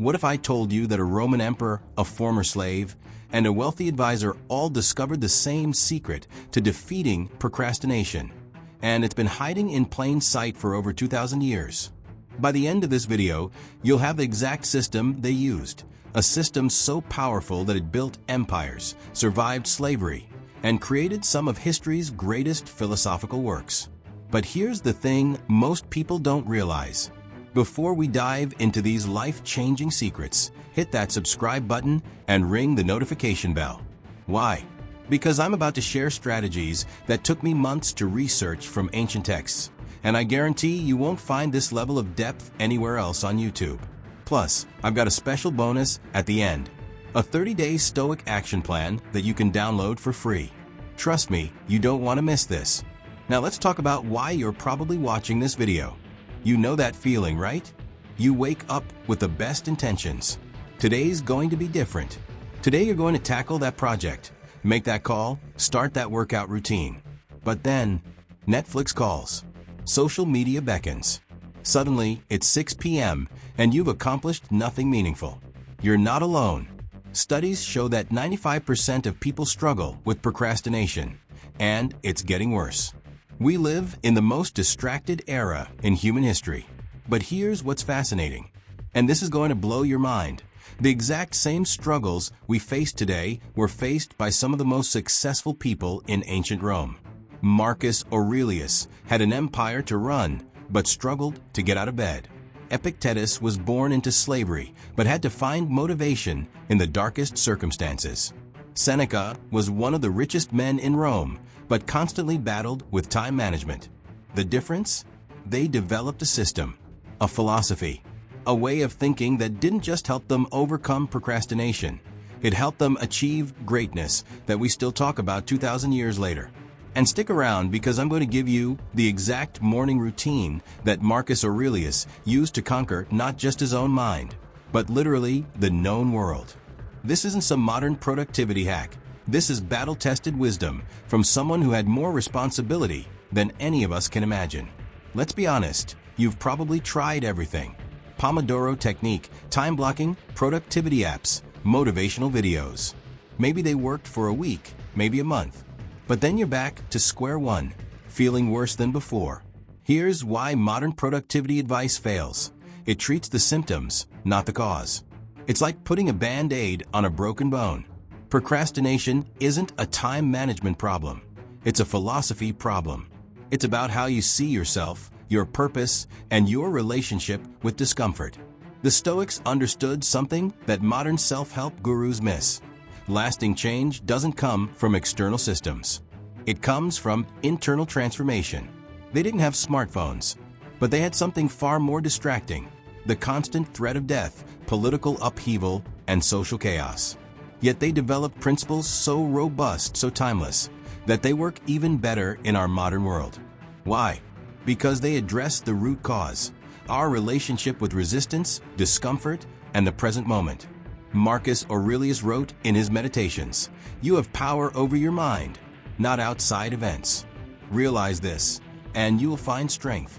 What if I told you that a Roman emperor, a former slave, and a wealthy advisor all discovered the same secret to defeating procrastination, and it's been hiding in plain sight for over 2,000 years? By the end of this video, you'll have the exact system they used, a system so powerful that it built empires, survived slavery, and created some of history's greatest philosophical works. But here's the thing most people don't realize. Before we dive into these life-changing secrets, hit that subscribe button and ring the notification bell. Why? Because I'm about to share strategies that took me months to research from ancient texts, and I guarantee you won't find this level of depth anywhere else on YouTube. Plus, I've got a special bonus at the end, a 30-day Stoic action plan that you can download for free. Trust me, you don't want to miss this. Now let's talk about why you're probably watching this video. You know that feeling, right? You wake up with the best intentions. Today's going to be different. Today you're going to tackle that project, make that call, start that workout routine. But then, Netflix calls. Social media beckons. Suddenly, it's 6 p.m. and you've accomplished nothing meaningful. You're not alone. Studies show that 95% of people struggle with procrastination, and it's getting worse. We live in the most distracted era in human history. But here's what's fascinating, and this is going to blow your mind. The exact same struggles we face today were faced by some of the most successful people in ancient Rome. Marcus Aurelius had an empire to run, but struggled to get out of bed. Epictetus was born into slavery, but had to find motivation in the darkest circumstances. Seneca was one of the richest men in Rome, but constantly battled with time management. The difference? They developed a system, a philosophy, a way of thinking that didn't just help them overcome procrastination. It helped them achieve greatness that we still talk about 2,000 years later. And stick around because I'm going to give you the exact morning routine that Marcus Aurelius used to conquer not just his own mind, but literally the known world. This isn't some modern productivity hack. This is battle-tested wisdom from someone who had more responsibility than any of us can imagine. Let's be honest, you've probably tried everything. Pomodoro technique, time blocking, productivity apps, motivational videos. Maybe they worked for a week, maybe a month. But then you're back to square one, feeling worse than before. Here's why modern productivity advice fails. It treats the symptoms, not the cause. It's like putting a Band-Aid on a broken bone. Procrastination isn't a time management problem. It's a philosophy problem. It's about how you see yourself, your purpose, and your relationship with discomfort. The Stoics understood something that modern self-help gurus miss. Lasting change doesn't come from external systems. It comes from internal transformation. They didn't have smartphones, but they had something far more distracting: the constant threat of death, political upheaval, and social chaos. Yet they developed principles so robust, so timeless, that they work even better in our modern world. Why? Because they address the root cause, our relationship with resistance, discomfort, and the present moment. Marcus Aurelius wrote in his Meditations, "You have power over your mind, not outside events. Realize this, and you will find strength."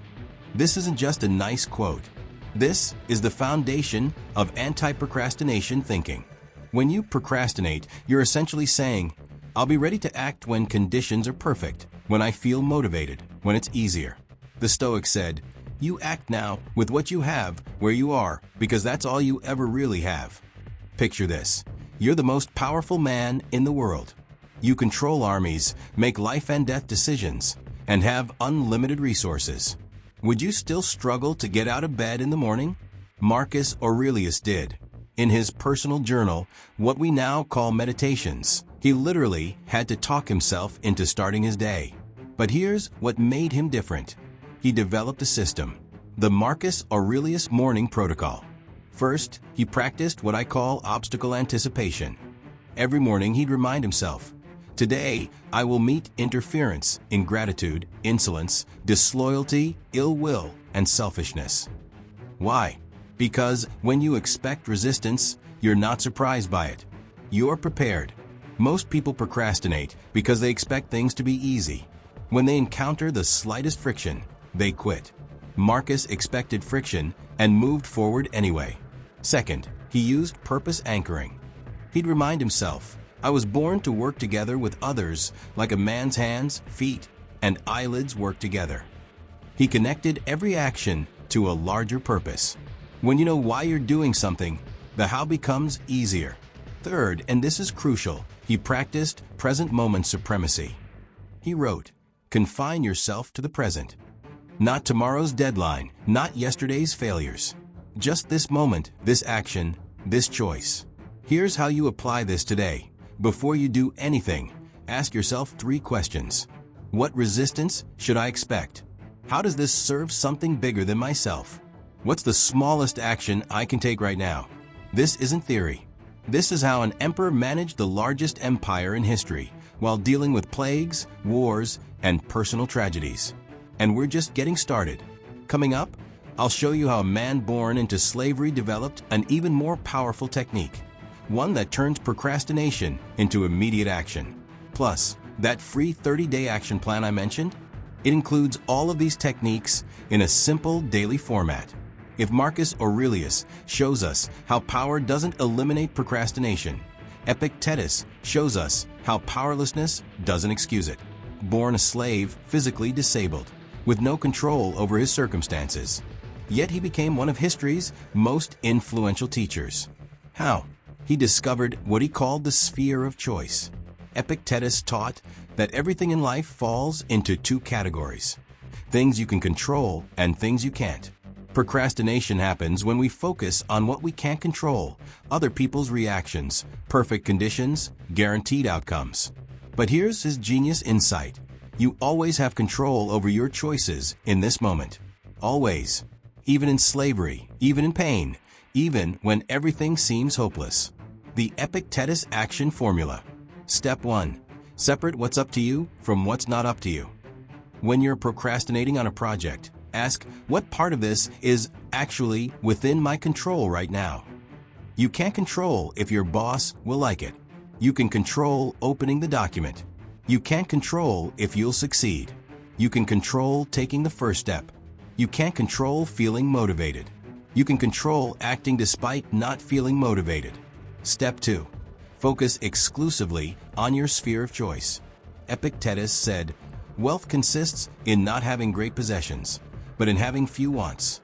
This isn't just a nice quote. This is the foundation of anti-procrastination thinking. When you procrastinate, you're essentially saying, "I'll be ready to act when conditions are perfect, when I feel motivated, when it's easier." The Stoics said, "You act now with what you have where you are, because that's all you ever really have." Picture this. You're the most powerful man in the world. You control armies, make life and death decisions, and have unlimited resources. Would you still struggle to get out of bed in the morning? Marcus Aurelius did. In his personal journal, what we now call Meditations, he literally had to talk himself into starting his day. But here's what made him different. He developed a system, the Marcus Aurelius Morning Protocol. First, he practiced what I call obstacle anticipation. Every morning he'd remind himself, "Today, I will meet interference, ingratitude, insolence, disloyalty, ill will, and selfishness." Why? Because when you expect resistance, you're not surprised by it. You're prepared. Most people procrastinate because they expect things to be easy. When they encounter the slightest friction, they quit. Marcus expected friction and moved forward anyway. Second, he used purpose anchoring. He'd remind himself, I was born to work together with others like a man's hands, feet, and eyelids work together. He connected every action to a larger purpose. When you know why you're doing something, the how becomes easier. Third, and this is crucial, he practiced present moment supremacy. He wrote, confine yourself to the present. Not tomorrow's deadline, not yesterday's failures. Just this moment, this action, this choice. Here's how you apply this today. Before you do anything, ask yourself 3 questions. What resistance should I expect? How does this serve something bigger than myself? What's the smallest action I can take right now? This isn't theory. This is how an emperor managed the largest empire in history while dealing with plagues, wars, and personal tragedies. And we're just getting started. Coming up, I'll show you how a man born into slavery developed an even more powerful technique, one that turns procrastination into immediate action. Plus, that free 30-day action plan I mentioned, it includes all of these techniques in a simple daily format. If Marcus Aurelius shows us how power doesn't eliminate procrastination, Epictetus shows us how powerlessness doesn't excuse it. Born a slave, physically disabled, with no control over his circumstances. Yet he became one of history's most influential teachers. How? He discovered what he called the sphere of choice. Epictetus taught that everything in life falls into 2 categories: things you can control and things you can't. Procrastination happens when we focus on what we can't control, other people's reactions, perfect conditions, guaranteed outcomes. But here's his genius insight. You always have control over your choices in this moment. Always. Even in slavery, even in pain, even when everything seems hopeless. The Epictetus Action Formula. Step 1. Separate what's up to you from what's not up to you. When you're procrastinating on a project, ask, what part of this is actually within my control right now? You can't control if your boss will like it. You can control opening the document. You can't control if you'll succeed. You can control taking the first step. You can't control feeling motivated. You can control acting despite not feeling motivated. Step 2. Focus exclusively on your sphere of choice. Epictetus said, wealth consists in not having great possessions, but in having few wants.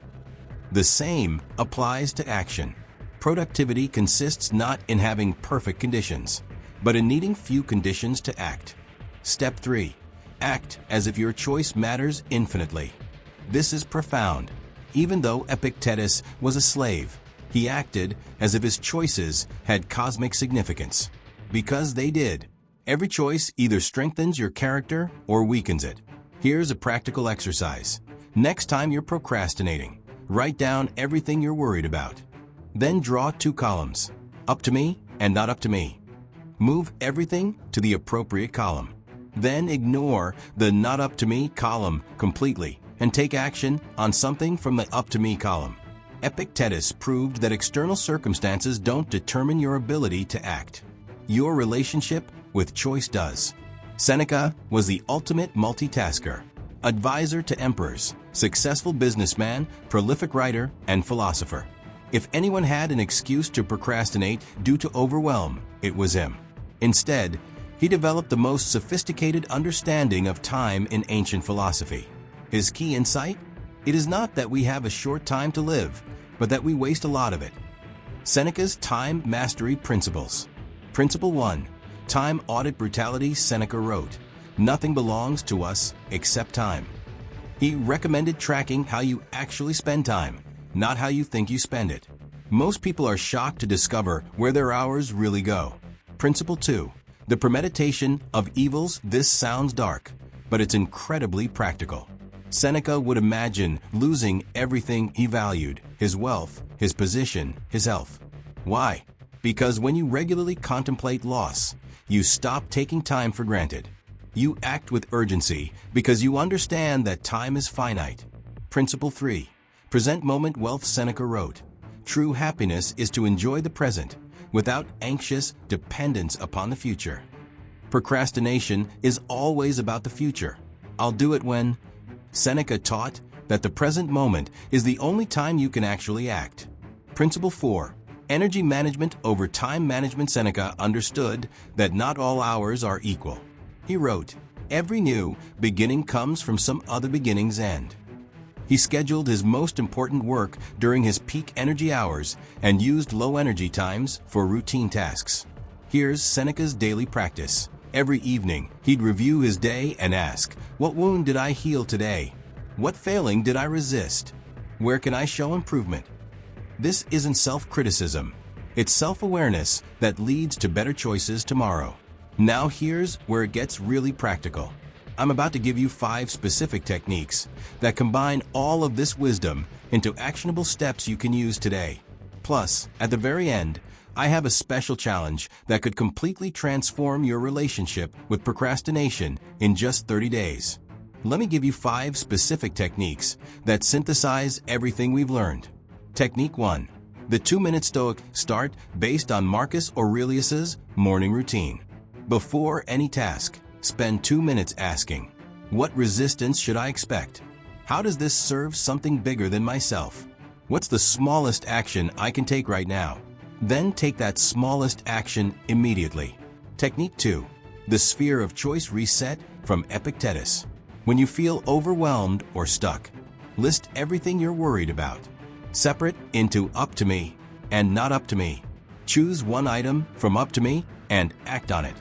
The same applies to action. Productivity consists not in having perfect conditions, but in needing few conditions to act. Step 3. Act as if your choice matters infinitely. This is profound. Even though Epictetus was a slave, he acted as if his choices had cosmic significance. Because they did. Every choice either strengthens your character or weakens it. Here's a practical exercise. Next time you're procrastinating, write down everything you're worried about. Then draw 2 columns, up to me and not up to me. Move everything to the appropriate column. Then ignore the not up to me column completely and take action on something from the up to me column. Epictetus proved that external circumstances don't determine your ability to act. Your relationship with choice does. Seneca was the ultimate multitasker, advisor to emperors, successful businessman, prolific writer, and philosopher. If anyone had an excuse to procrastinate due to overwhelm, it was him. Instead, he developed the most sophisticated understanding of time in ancient philosophy. His key insight? It is not that we have a short time to live, but that we waste a lot of it. Seneca's Time Mastery Principles. Principle 1. Time Audit Brutality. Seneca wrote, nothing belongs to us except time. He recommended tracking how you actually spend time, not how you think you spend it. Most people are shocked to discover where their hours really go. Principle 2. The premeditation of evils. This sounds dark, but it's incredibly practical. Seneca would imagine losing everything he valued, his wealth, his position, his health. Why? Because when you regularly contemplate loss, you stop taking time for granted. You act with urgency because you understand that time is finite. Principle 3. Present moment wealth. Seneca wrote, true happiness is to enjoy the present without anxious dependence upon the future. Procrastination is always about the future. I'll do it when. Seneca taught that the present moment is the only time you can actually act. Principle 4. Energy management over time management. Seneca understood that not all hours are equal. He wrote, "Every new beginning comes from some other beginning's end." He scheduled his most important work during his peak energy hours and used low energy times for routine tasks. Here's Seneca's daily practice. Every evening, he'd review his day and ask, "What wound did I heal today? What failing did I resist? Where can I show improvement?" This isn't self-criticism. It's self-awareness that leads to better choices tomorrow. Now here's where it gets really practical. I'm about to give you 5 specific techniques that combine all of this wisdom into actionable steps you can use today. Plus, at the very end, I have a special challenge that could completely transform your relationship with procrastination in just 30 days. Let me give you 5 specific techniques that synthesize everything we've learned. Technique 1. The 2-minute Stoic start based on Marcus Aurelius's morning routine. Before any task, spend 2 minutes asking, "What resistance should I expect? How does this serve something bigger than myself? What's the smallest action I can take right now?" Then take that smallest action immediately. Technique 2. The sphere of choice reset from Epictetus. When you feel overwhelmed or stuck, list everything you're worried about. Separate into up to me and not up to me. Choose one item from up to me and act on it.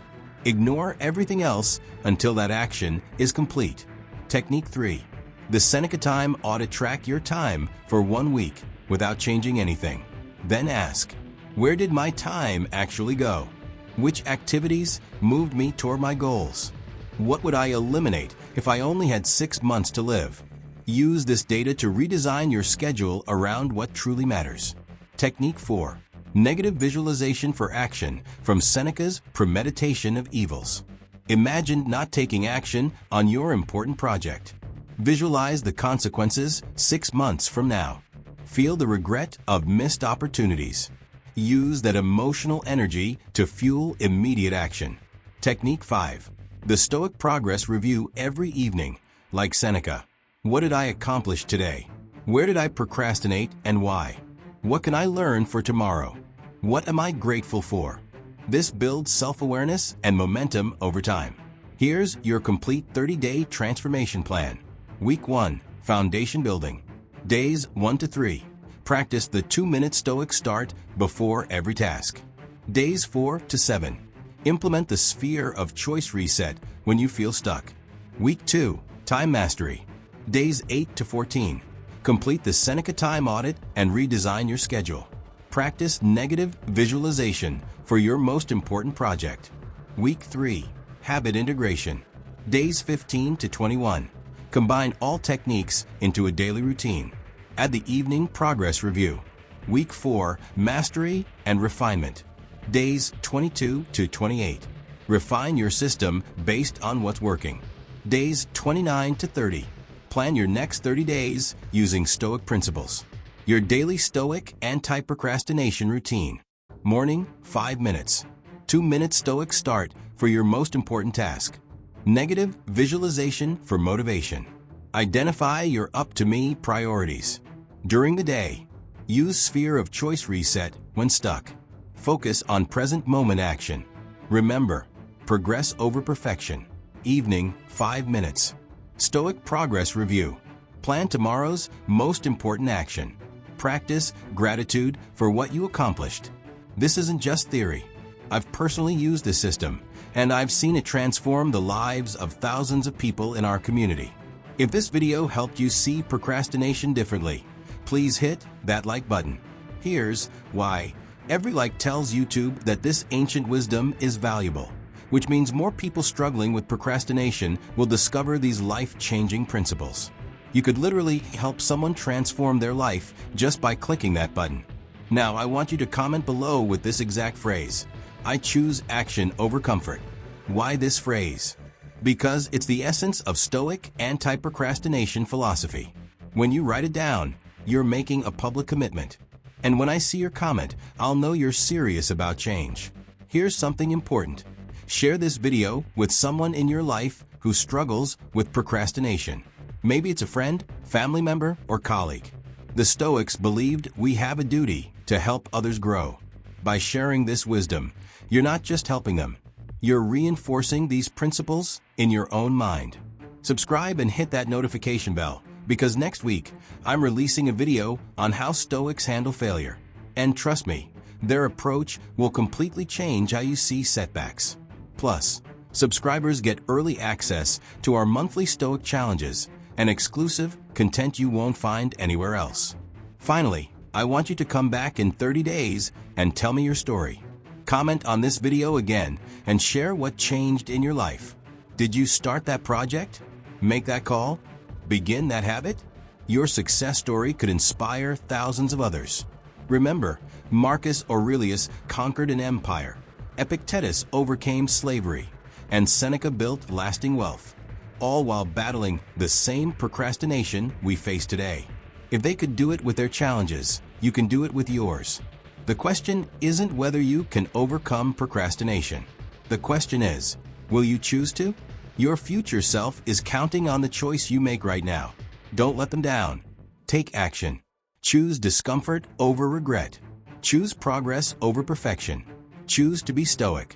Ignore everything else until that action is complete. Technique 3. The Seneca time audit. Track your time for 1 week without changing anything. Then ask, where did my time actually go? Which activities moved me toward my goals? What would I eliminate if I only had 6 months to live? Use this data to redesign your schedule around what truly matters. Technique 4. Negative visualization for action from Seneca's Premeditation of Evils. Imagine not taking action on your important project. Visualize the consequences 6 months from now. Feel the regret of missed opportunities. Use that emotional energy to fuel immediate action. Technique 5. The Stoic progress review every evening, like Seneca. What did I accomplish today? Where did I procrastinate and why? What can I learn for tomorrow? What am I grateful for? This builds self-awareness and momentum over time. Here's your complete 30-day transformation plan. Week 1. Foundation building. Days 1 to 3. Practice the 2-minute Stoic start before every task. Days 4 to 7. Implement the sphere of choice reset when you feel stuck. Week 2. Time mastery. Days 8 to 14. Complete the Seneca time audit and redesign your schedule. Practice negative visualization for your most important project. Week 3. Habit integration. Days 15 to 21. Combine all techniques into a daily routine. Add the evening progress review. Week 4. Mastery and refinement. Days 22 to 28. Refine your system based on what's working. Days 29 to 30. Plan your next 30 days using Stoic principles. Your daily Stoic anti-procrastination routine. Morning, 5 minutes. 2-minute Stoic start for your most important task. Negative visualization for motivation. Identify your up-to-me priorities. During the day, use sphere of choice reset when stuck. Focus on present moment action. Remember, progress over perfection. Evening, 5 minutes. Stoic progress review. Plan tomorrow's most important action. Practice gratitude for what you accomplished. This isn't just theory. I've personally used this system, and I've seen it transform the lives of thousands of people in our community. If this video helped you see procrastination differently, please hit that like button. Here's why. Every like tells YouTube that this ancient wisdom is valuable, which means more people struggling with procrastination will discover these life-changing principles. You could literally help someone transform their life just by clicking that button. Now, I want you to comment below with this exact phrase: I choose action over comfort. Why this phrase? Because it's the essence of Stoic anti-procrastination philosophy. When you write it down, you're making a public commitment. And when I see your comment, I'll know you're serious about change. Here's something important. Share this video with someone in your life who struggles with procrastination. Maybe it's a friend, family member, or colleague. The Stoics believed we have a duty to help others grow. By sharing this wisdom, you're not just helping them, you're reinforcing these principles in your own mind. Subscribe and hit that notification bell, because next week, I'm releasing a video on how Stoics handle failure. And trust me, their approach will completely change how you see setbacks. Plus, subscribers get early access to our monthly Stoic challenges and exclusive content you won't find anywhere else. Finally, I want you to come back in 30 days and tell me your story. Comment on this video again and share what changed in your life. Did you start that project? Make that call? Begin that habit? Your success story could inspire thousands of others. Remember, Marcus Aurelius conquered an empire, Epictetus overcame slavery, and Seneca built lasting wealth, all while battling the same procrastination we face today. If they could do it with their challenges, you can do it with yours. The question isn't whether you can overcome procrastination. The question is, will you choose to? Your future self is counting on the choice you make right now. Don't let them down. Take action. Choose discomfort over regret. Choose progress over perfection. Choose to be stoic.